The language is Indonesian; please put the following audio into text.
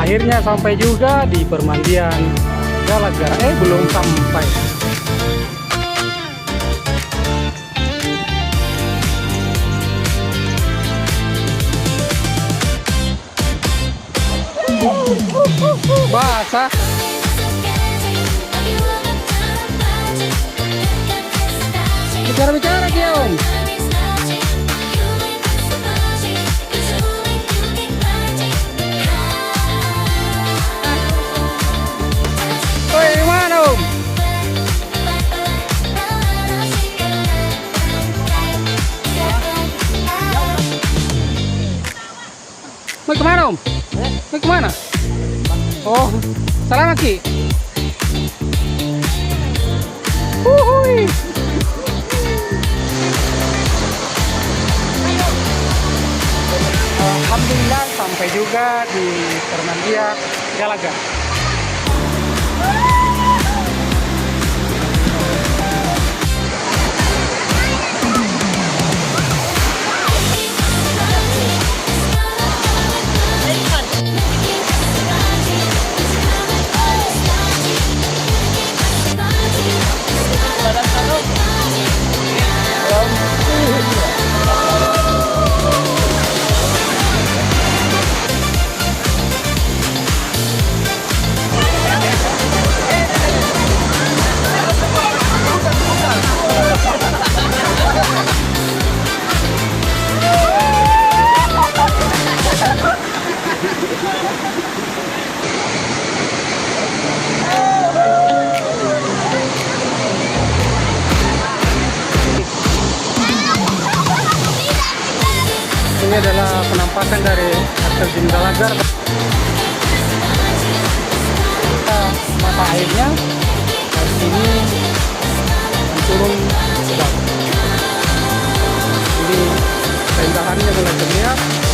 Akhirnya sampai juga di permandian Galagar. Belum sampai. Basah. Bicara-bicara dia, Om. Oi, mana, Om? Mau kemana, Om? Mau kemana? Oh, salam Ki. Wuhui. Alhamdulillah sampai juga di permandian Galagar. Ini adalah penampakan dari air terjun Galagar. Mata airnya dari sini turun ke bawah. Jadi keindahannya mulai terlihat.